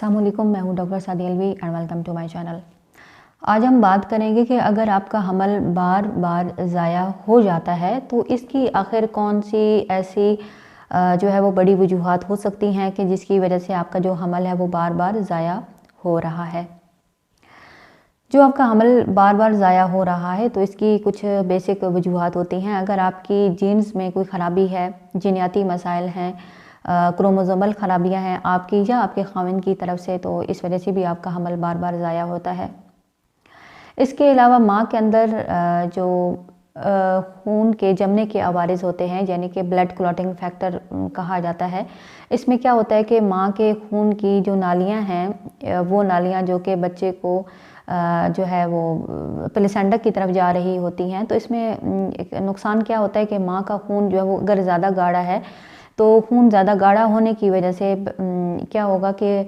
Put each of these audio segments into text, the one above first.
अस्सलामुअलैकुम, मैं हूँ doctor Sadia Alvi and welcome to my channel. आज हम बात करेंगे कि अगर आपका हमल बार बार ज़ाया हो जाता है तो इसकी आखिर कौन सी ऐसी जो है वो बड़ी वजूहात हो सकती हैं कि जिसकी वजह से आपका जो हमल है वो बार बार ज़ाया हो रहा है। जो आपका हमल बार बार ज़ाया हो रहा है तो इसकी कुछ बेसिक वजूहात होती हैं। अगर आपकी जीन्स में कोई ख़राबी है, जीनियाती मसाइल हैं, क्रोमोसोमल ख़राबियाँ हैं आपकी या आपके ख़ाविंद की तरफ से, तो इस वजह से भी आपका हमल बार बार ज़ाया होता है। इसके अलावा माँ के अंदर जो खून के जमने के अवारिज़ होते हैं, यानी कि ब्लड क्लॉटिंग फैक्टर कहा जाता है। इसमें क्या होता है कि माँ के खून की जो नालियाँ हैं, वो नालियाँ जो कि बच्चे को जो है वो प्लेसेंटा की तरफ जा रही होती हैं, तो इसमें एक नुकसान क्या होता है कि माँ का खून जो है वो अगर ज़्यादा गाढ़ा है तो खून ज़्यादा गाढ़ा होने की वजह से क्या होगा कि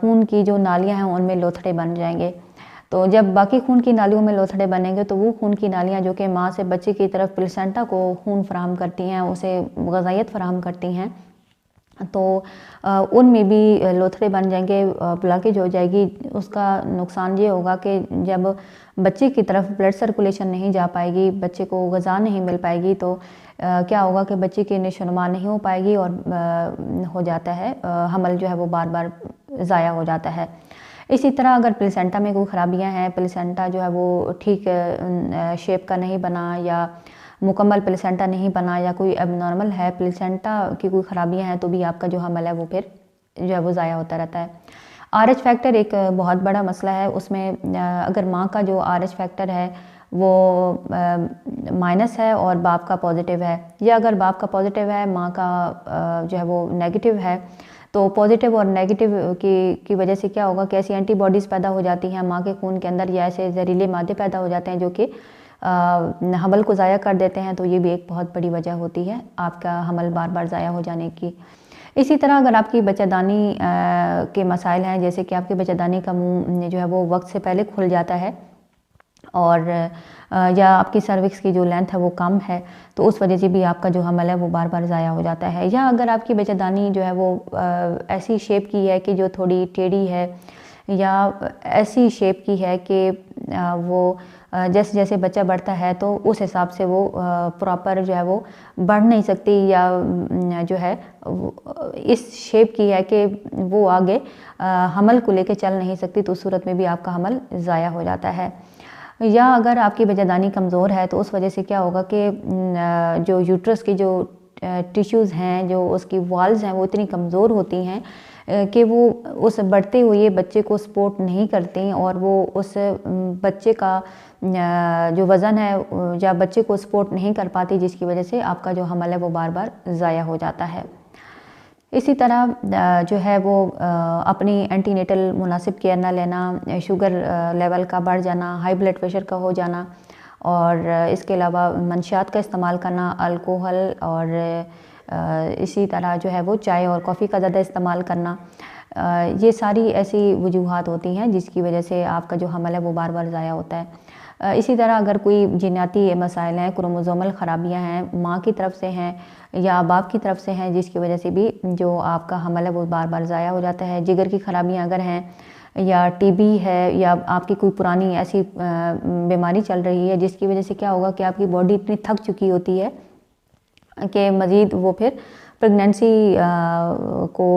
खून की जो नालियाँ हैं उनमें लोथड़े बन जाएंगे। तो जब बाकी खून की नालियों में लोथड़े बनेंगे तो वो खून की नालियाँ जो कि माँ से बच्चे की तरफ प्लेसेंटा को खून फराहम करती हैं, उसे ग़िज़ाइयत फराहम करती हैं, तो उनमें भी लोथड़े बन जाएंगे, ब्लॉकेज हो जाएगी। उसका नुकसान ये होगा कि जब बच्चे की तरफ ब्लड सर्कुलेशन नहीं जा पाएगी, बच्चे को ग़िज़ा नहीं मिल पाएगी, तो क्या होगा कि बच्चे की नशोनुमा नहीं हो पाएगी और हो जाता है हमल जो है वो बार बार ज़ाया हो जाता है। इसी तरह अगर प्लेसेंटा में कोई ख़राबियाँ हैं, प्लेसेंटा जो है वो ठीक शेप का नहीं बना या मुकम्मल प्लेसेंटा नहीं बना या कोई एबनॉर्मल है, प्लेसेंटा की कोई ख़राबियाँ हैं, तो भी आपका जो हमल है वो फिर जो है वो ज़ाया होता रहता है। आरएच फैक्टर एक बहुत बड़ा मसला है। उसमें अगर माँ का जो आरएच फैक्टर है वो माइनस है और बाप का पॉजिटिव है, या अगर बाप का पॉजिटिव है माँ का जो है वो नेगेटिव है, तो पॉजिटिव और नेगेटिव की वजह से क्या होगा कि ऐसी एंटीबॉडीज़ पैदा हो जाती हैं माँ के खून के अंदर, या ऐसे जहरीले मादे पैदा हो जाते हैं जो कि हमल को ज़ाया कर देते हैं। तो ये भी एक बहुत बड़ी वजह होती है आपका हमल बार बार ज़ाया हो जाने की। इसी तरह अगर आपकी बच्चेदानी के मसाइल हैं, जैसे कि आपके बच्चेदानी का मुंह जो है वो वक्त से पहले खुल जाता है और या आपकी सर्विक्स की जो लेंथ है वो कम है, तो उस वजह से भी आपका जो हमल है वो बार बार ज़ाया हो जाता है। या अगर आपकी बच्चेदानी जो है वो ऐसी शेप की है कि जो थोड़ी टेढ़ी है, या ऐसी शेप की है कि वो जैसे जैसे बच्चा बढ़ता है तो उस हिसाब से वो प्रॉपर जो है वो बढ़ नहीं सकती, या जो है इस शेप की है कि वो आगे हमल को लेके चल नहीं सकती, तो उस सूरत में भी आपका हमल ज़ाया हो जाता है। या अगर आपकी बच्चेदानी कमज़ोर है तो उस वजह से क्या होगा कि जो यूट्रस की जो टिश्यूज़ हैं, जो उसकी वॉल्स हैं, वो इतनी कमज़ोर होती हैं कि वो उस बढ़ते हुए बच्चे को सपोर्ट नहीं करती, और वो उस बच्चे का जो वज़न है या बच्चे को सपोर्ट नहीं कर पाती, जिसकी वजह से आपका जो हमल है वो बार बार ज़ाया हो जाता है। इसी तरह जो है वो अपनी एंटीनेटल मुनासिब केयर ना लेना, शुगर लेवल का बढ़ जाना, हाई ब्लड प्रेशर का हो जाना, और इसके अलावा मंशियात का इस्तेमाल करना, अल्कोहल, और इसी तरह जो है वो चाय और कॉफ़ी का ज़्यादा इस्तेमाल करना, ये सारी ऐसी वजूहात होती हैं जिसकी वजह से आपका जो हमल है वो बार बार ज़ाया होता है। इसी तरह अगर कोई जीनियाती मसाइल हैं, क्रोमोसोमल ख़राबियाँ हैं, माँ की तरफ से हैं या बाप की तरफ से हैं, जिसकी वजह से भी जो आपका हमल है वो बार बार ज़ाया हो जाता है। जिगर की ख़राबियाँ अगर हैं, या टीबी है, या आपकी कोई पुरानी ऐसी बीमारी चल रही है जिसकी वजह से क्या होगा कि आपकी बॉडी इतनी थक चुकी होती है कि मज़ीद वो फिर प्रेगनेंसी को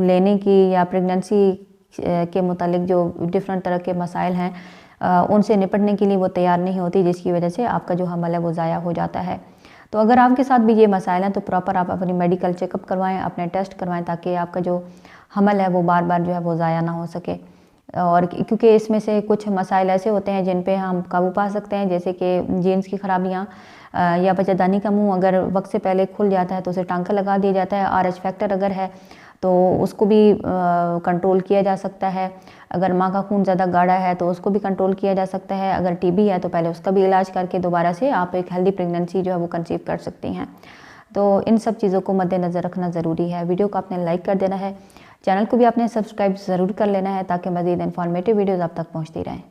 लेने की या प्रेगनेंसी के मुतालिक जो डिफरेंट तरह के मसाइल हैं उनसे निपटने के लिए वो तैयार नहीं होती, जिसकी वजह से आपका जो हमल है वो ज़ाया हो जाता है। तो अगर आपके साथ भी ये मसाइल हैं तो प्रॉपर आप अपनी मेडिकल चेकअप करवाएं, अपने टेस्ट करवाएं, ताकि आपका जो हमल है वो बार बार जो है वो ज़ाया ना हो सके। और क्योंकि इसमें से कुछ मसाइल ऐसे होते हैं जिन पे हम काबू पा सकते हैं, जैसे कि जीन्स की ख़राबियाँ, या बच्चेदानी का मुंह अगर वक्त से पहले खुल जाता है तो उसे टांका लगा दिया जाता है। आरएच फैक्टर अगर है तो उसको भी कंट्रोल किया जा सकता है। अगर माँ का खून ज़्यादा गाढ़ा है तो उसको भी कंट्रोल किया जा सकता है। अगर टीबी है तो पहले उसका भी इलाज करके दोबारा से आप एक हेल्दी प्रेगनेंसी जो है वो कंसीव कर सकती हैं। तो इन सब चीज़ों को मद्देनज़र रखना ज़रूरी है। वीडियो को आपने लाइक कर देना है, चैनल को भी आपने सब्सक्राइब ज़रूर कर लेना है, ताकि मज़ीद इन्फॉर्मेटिव वीडियोज़ आप तक पहुँचती रहें।